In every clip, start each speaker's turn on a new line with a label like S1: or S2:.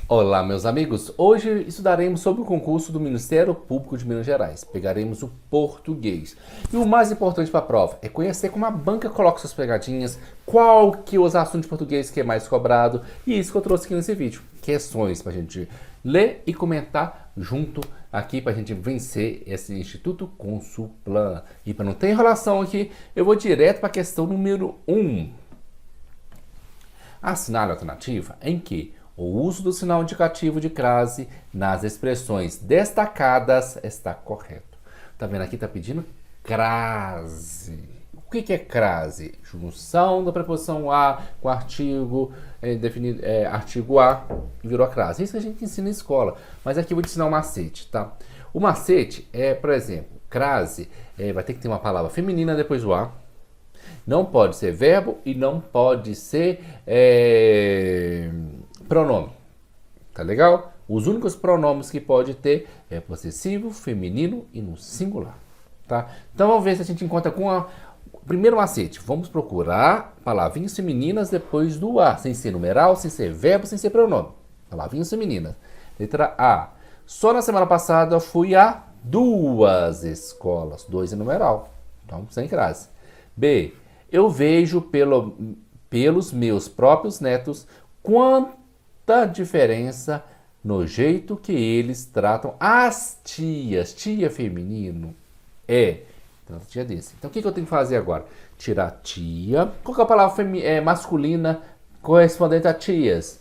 S1: Olá, meus amigos. Hoje estudaremos sobre o concurso do Ministério Público de Minas Gerais. Pegaremos o português. E o mais importante para a prova é conhecer como a banca coloca suas pegadinhas, qual que os assuntos de português que é mais cobrado, e isso que eu trouxe aqui nesse vídeo. Questões para a gente ler e comentar junto aqui para a gente vencer esse Instituto Consulplan. E para não ter enrolação aqui, eu vou direto para a questão número 1. Assinale a alternativa em que o uso do sinal indicativo de crase nas expressões destacadas está correto. Tá vendo aqui? Está pedindo crase. O que é crase? Junção da preposição a com artigo definido, artigo a e virou a crase. Isso que a gente ensina na escola. Mas aqui eu vou te ensinar um macete, tá? O macete é, por exemplo, crase vai ter que ter uma palavra feminina depois do a. Não pode ser verbo e não pode ser pronome. Tá legal? Os únicos pronomes que pode ter é possessivo, feminino e no singular. Tá? Então vamos ver se a gente encontra com a... Primeiro macete, vamos procurar palavrinhas femininas depois do a, sem ser numeral, sem ser verbo, sem ser pronome. Palavrinhas femininas. Letra A. Só na semana passada fui a 2 escolas. 2 é numeral. Então, sem crase. B. Eu vejo pelos meus próprios netos quanta diferença no jeito que eles tratam as tias. Tia feminino é. Então, tia desse. Então, o que eu tenho que fazer agora? Tirar tia. Qual que é a palavra masculina correspondente a tias?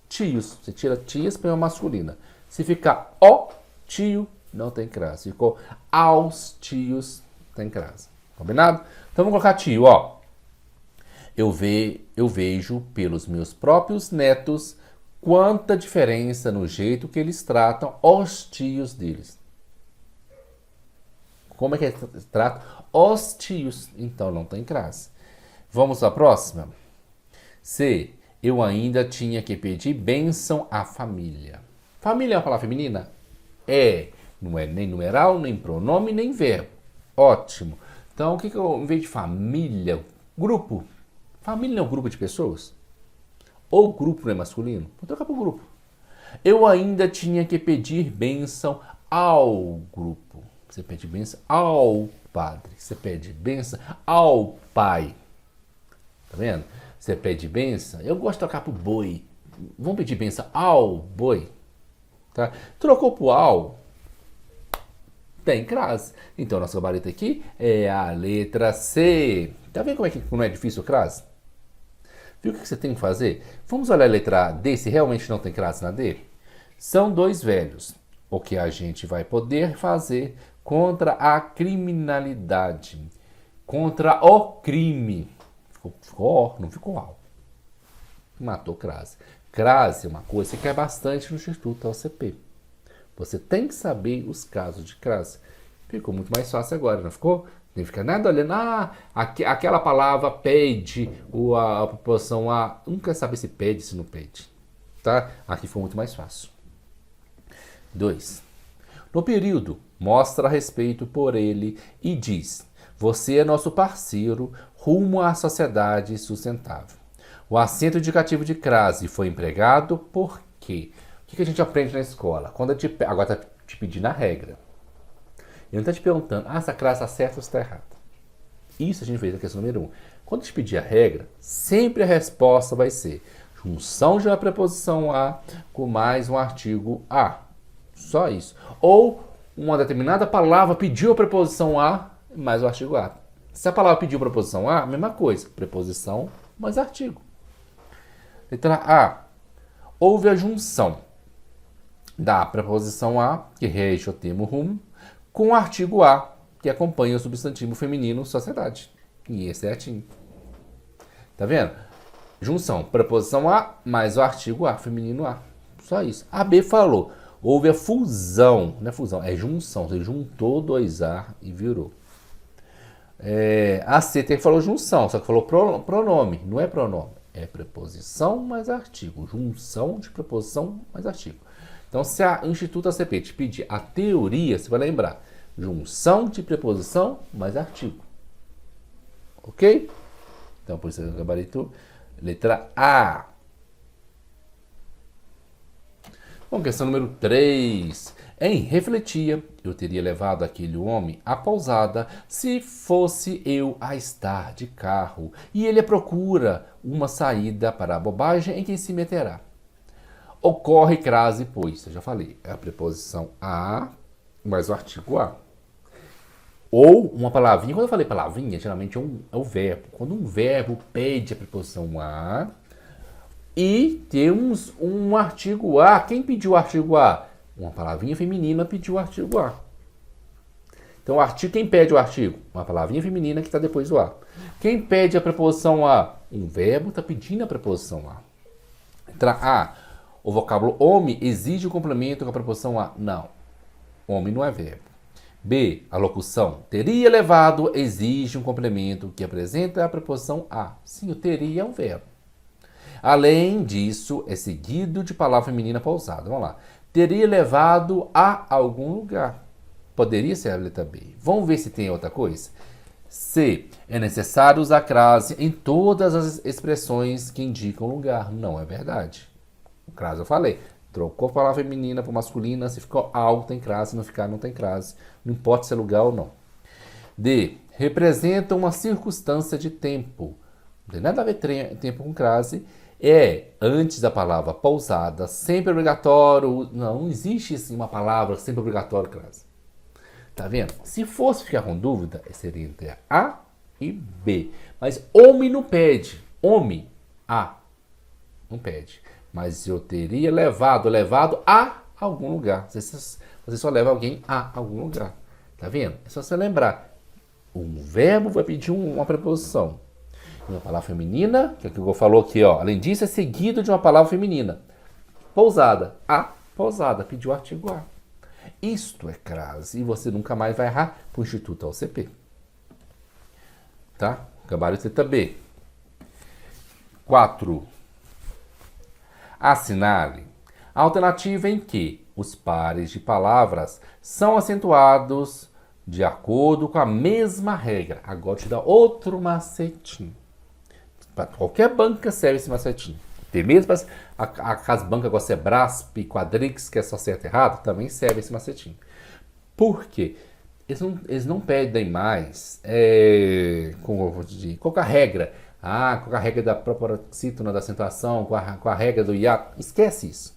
S1: Tios. Você tira tias para uma masculina. Se ficar o tio, não tem crase. Se ficou aos tios, tem crase. Combinado? Então, vamos colocar tio, ó. Eu vejo pelos meus próprios netos quanta diferença no jeito que eles tratam os tios deles. Como é que eles tratam os tios? Então não tem crase. Vamos à próxima. C. Eu ainda tinha que pedir bênção à família. Família é uma palavra feminina? É. Não é nem numeral, nem pronome, nem verbo. Ótimo. Então o que eu, em vez de família, grupo. Família não é um grupo de pessoas? Ou grupo não é masculino? Vou trocar para o grupo. Eu ainda tinha que pedir bênção ao grupo. Você pede bênção ao padre. Você pede bênção ao pai. Tá vendo? Você pede bênção. Eu gosto de trocar para o boi. Vamos pedir bênção ao boi. Tá? Trocou para o ao. Tem crase. Então, nossa gabarito aqui é a letra C. Tá vendo como é que não é difícil o crase? Viu o que você tem que fazer? Vamos olhar a letra D, se realmente não tem crase na D. São dois velhos. O que a gente vai poder fazer contra a criminalidade? Contra o crime. Ficou O, não ficou AU. Matou crase. Crase é uma coisa que cai bastante no Instituto OCP. Você tem que saber os casos de crase. Ficou muito mais fácil agora, não ficou? Não fica nada olhando, aquela palavra pede, ou a proposição a, não quer saber se pede, se não pede. Tá? Aqui foi muito mais fácil. 2. No período, mostra respeito por ele e diz, você é nosso parceiro rumo à sociedade sustentável. O acento indicativo de crase foi empregado por quê? O que a gente aprende na escola? Agora está te pedindo a regra. Ele não está te perguntando, essa crase está certa ou está errada. Isso a gente fez na questão número 1. Quando te pedir a regra, sempre a resposta vai ser junção de uma preposição a com mais um artigo a. Só isso. Ou uma determinada palavra pediu a preposição a mais o artigo a. Se a palavra pediu a preposição a, mesma coisa. Preposição mais artigo. Letra A. Houve a junção da preposição a, que rege o termo rumo, com o artigo a, que acompanha o substantivo feminino sociedade. E esse é certinho. Tá vendo? Junção, preposição a, mais o artigo a, feminino a. Só isso. A B falou, houve a fusão. Não é fusão, é junção. Você juntou dois a e virou. A C falou junção, só que falou pronome. Não é pronome. É preposição mais artigo. Junção de preposição mais artigo. Então, se a Instituto ACP te pedir a teoria, você vai lembrar. Junção de preposição mais artigo. Ok? Então, por isso é o gabarito letra A. Bom, questão número 3. Em refletia, eu teria levado aquele homem à pousada se fosse eu a estar de carro, e ele procura uma saída para a bobagem em que se meterá. Ocorre crase, pois, eu já falei, é a preposição a mais o artigo a. Ou uma palavrinha, quando eu falei palavrinha, geralmente é o verbo. Quando um verbo pede a preposição a, e temos um artigo a. Quem pediu o artigo a? Uma palavrinha feminina pediu o artigo a. Então, o artigo, quem pede o artigo? Uma palavrinha feminina que está depois do a. Quem pede a preposição a? Um verbo está pedindo a preposição a. Entra a. O vocábulo homem exige o complemento com a preposição a? Não. Homem não é verbo. B. A locução teria levado exige um complemento que apresenta a preposição a. Sim, o teria é um verbo. Além disso, é seguido de palavra feminina pausada. Vamos lá. Teria levado a algum lugar. Poderia ser a letra B. Vamos ver se tem outra coisa? C. É necessário usar crase em todas as expressões que indicam lugar. Não é verdade. O crase eu falei. Trocou a palavra feminina para masculina. Se ficou algo, tem crase. Se não ficar, não tem crase. Não importa se é lugar ou não. D. Representa uma circunstância de tempo. Não tem nada a ver tempo com crase. É antes da palavra pousada, sempre obrigatório. Não existe assim uma palavra sempre obrigatório crase. Tá vendo? Se fosse ficar com dúvida, seria entre A e B. Mas homem não pede. Homem, A. Não pede. Mas eu teria levado a algum lugar. Você só leva alguém a algum lugar. Tá vendo? É só você lembrar. Um verbo vai pedir uma preposição. Uma palavra feminina, que é o que o Hugo falou aqui, ó. Além disso, é seguido de uma palavra feminina. Pousada. A pousada. Pediu o artigo a. Isto é crase. E você nunca mais vai errar para o Instituto OCP. Tá? Gabarito letra B. 4. Assinale a alternativa em que os pares de palavras são acentuados de acordo com a mesma regra. Agora te dá outro macetinho. Para qualquer banca serve esse macetinho. Tem mesmo as bancas igual a Sebrasp, Quadrix, que é só certo e errado, também serve esse macetinho. Por quê? Eles não pedem mais qual é a regra. Qual é a regra da proparoxítona, da acentuação, com a regra do hiato. Esquece isso.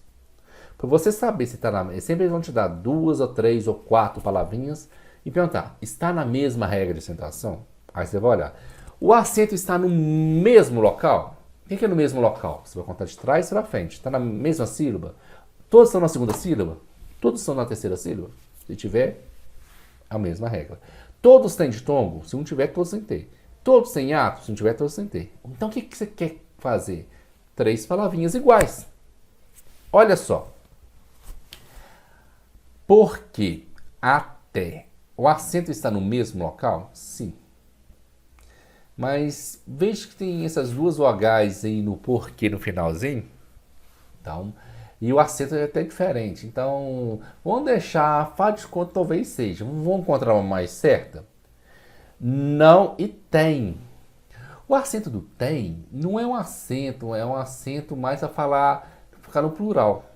S1: Para você saber se está na... Sempre eles vão te dar 2 ou 3 ou 4 palavrinhas e perguntar, está na mesma regra de acentuação? Aí você vai olhar. O acento está no mesmo local? O que é no mesmo local? Você vai contar de trás para frente. Está na mesma sílaba? Todos estão na segunda sílaba? Todos estão na terceira sílaba? Se tiver, é a mesma regra. Todos têm ditongo? Se não tiver, todos têm ter. Todos têm hiato? Se não tiver, todos têm ter. Então, o que você quer fazer? 3 palavrinhas iguais. Olha só. Porque até o acento está no mesmo local? Sim. Mas veja que tem essas 2 vogais aí no porquê no finalzinho. Então, e o acento é até diferente. Então, vamos deixar, faz de conta talvez seja. Vamos encontrar uma mais certa? Não e tem. O acento do tem não é um acento mais a ficar no plural.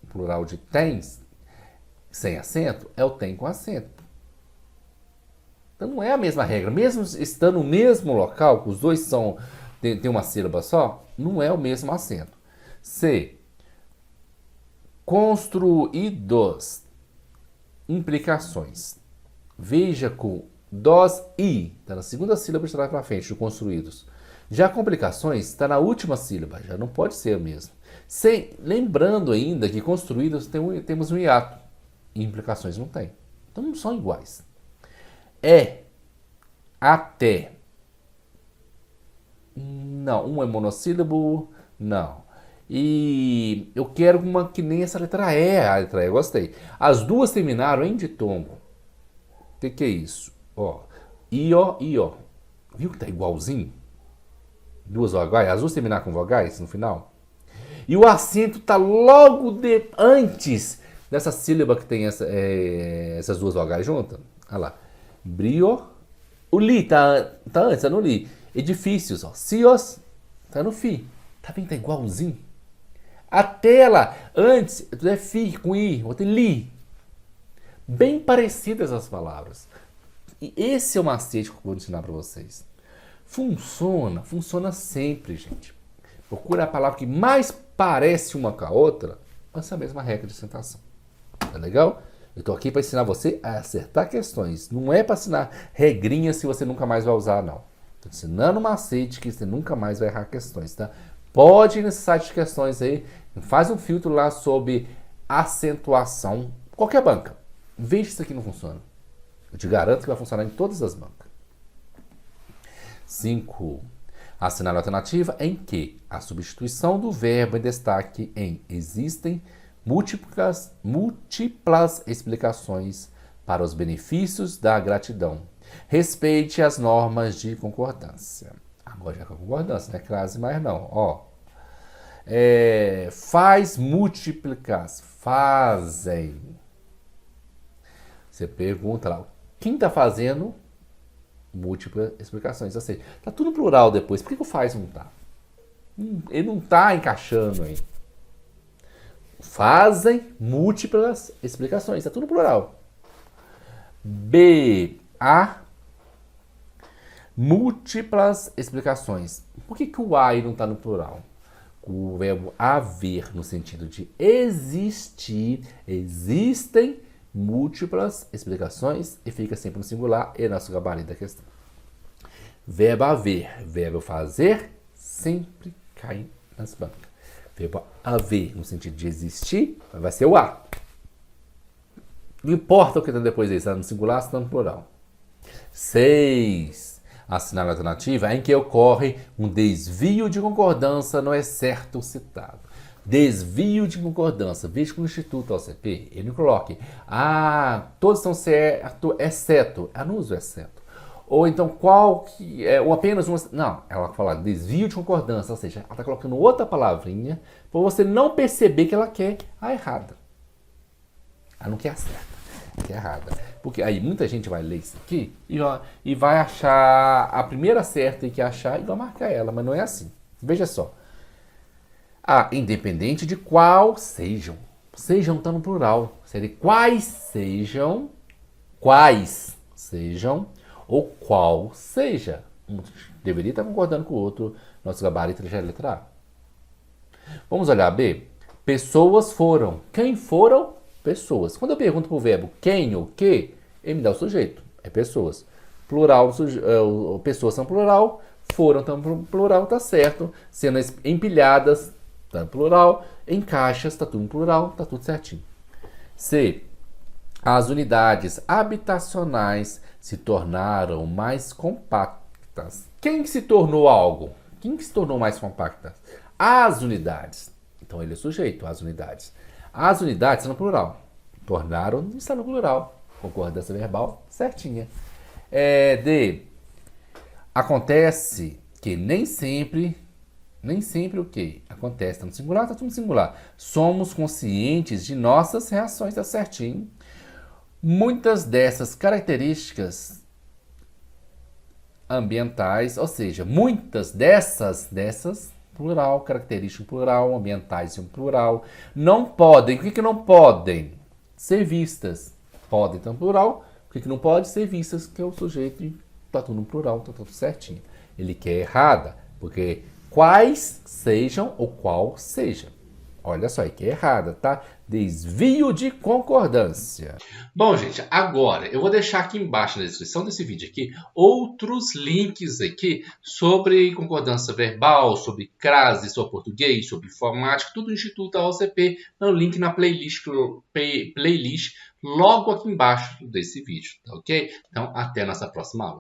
S1: O plural de tens, sem acento, é o tem com acento. Então não é a mesma regra. Mesmo estando no mesmo local, que os dois tem uma sílaba só, não é o mesmo acento. C. Construídos. Implicações. Veja com dos e. Está na segunda sílaba de trás para frente, de construídos. Já complicações está na última sílaba. Já não pode ser o mesmo. Lembrando ainda que construídos temos um hiato. E implicações não tem. Então não são iguais. Até. Não, um é monossílabo, não. E eu quero uma que nem essa letra E. A letra E eu gostei. As 2 terminaram em ditongo. O que é isso? Ó, ió. Viu que tá igualzinho? 2 vogais. As 2 terminaram com vogais no final. E o acento tá logo antes dessa sílaba que tem essas 2 vogais juntas. Olha lá. Brio. O li tá antes, tá no li. Edifícios, ó. Cios, tá no fi. Tá vendo? Tá igualzinho. A tela, antes, tudo é fi, com i, outro li. Bem parecidas as palavras. E esse é o macete que eu vou ensinar para vocês. Funciona sempre, gente. Procura a palavra que mais parece uma com a outra, com essa mesma regra de acentuação. Tá legal? Eu estou aqui para ensinar você a acertar questões. Não é para ensinar regrinhas que você nunca mais vai usar, não. Estou ensinando um macete que você nunca mais vai errar questões, tá? Pode ir nesse site de questões aí, faz um filtro lá sobre acentuação, qualquer banca. Veja se isso aqui não funciona. Eu te garanto que vai funcionar em todas as bancas. 5. Assinale a alternativa em que a substituição do verbo em destaque em existem múltiplas explicações para os benefícios da gratidão. Respeite as normas de concordância. Agora já com concordância, não é crase mais não. Ó. Faz múltiplas. Fazem. Você pergunta lá, quem está fazendo múltiplas explicações? Ou seja, está tudo plural depois. Por que o faz não está? Ele não está encaixando aí. Fazem múltiplas explicações. Está tudo plural. B. A. Múltiplas explicações. Por que o ai não está no plural? O verbo haver, no sentido de existir, existem múltiplas explicações e fica sempre no singular e nosso gabarito da questão. Verbo haver, verbo fazer, sempre cai nas bancas. Verbo haver, no sentido de existir, vai ser o a. Não importa o que está depois dele, está no singular, está no plural. 6. Assinale a alternativa em que ocorre um desvio de concordância no excerto citado. Desvio de concordância. Veja que no Instituto OCP, ele não coloque todos estão certos, exceto. Ela não usa o exceto. Ou então, qual que é, ou apenas uma. Não, ela fala desvio de concordância, ou seja, ela está colocando outra palavrinha para você não perceber que ela quer a errada. Ela não quer a certa, ela quer a errada. Porque aí muita gente vai ler isso aqui e vai achar a primeira certa e quer achar e vai marcar ela, mas não é assim. Veja só. Independente de qual sejam. Sejam está no plural. Seria quais sejam, ou qual seja. Um deveria estar concordando com o outro. Nosso gabarito já é a letra A. Vamos olhar B. Pessoas foram. Quem foram? Pessoas. Quando eu pergunto para o verbo quem ou que, ele me dá o sujeito. É pessoas. Plural, pessoas são plural. Foram também plural, tá certo. Sendo empilhadas, tá plural. Em caixas, tá tudo em plural, tá tudo certinho. C. As unidades habitacionais se tornaram mais compactas. Quem se tornou algo? Quem que se tornou mais compactas? As unidades. Então ele é sujeito, as unidades. As unidades estão no plural. Tornaram, está no plural. Concordância verbal certinha. D. Acontece que nem sempre o que? Acontece, está no singular, está tudo no singular. Somos conscientes de nossas reações, está certinho. Muitas dessas características ambientais, ou seja, muitas dessas, plural, características plural, ambientais em plural, não podem, o que não podem? Ser vistas. Podem, então, plural, o que não pode? Ser vistas, que é o sujeito, está tudo no plural, está tudo certinho. Ele quer errada, porque quais sejam ou qual seja. Olha só, aqui é errada, tá? Desvio de concordância. Bom, gente, agora eu vou deixar aqui embaixo na descrição desse vídeo aqui outros links aqui sobre concordância verbal, sobre crase, sobre português, sobre informática, tudo do Instituto OCP, no link na playlist logo aqui embaixo desse vídeo, tá ok? Então, até nossa próxima aula.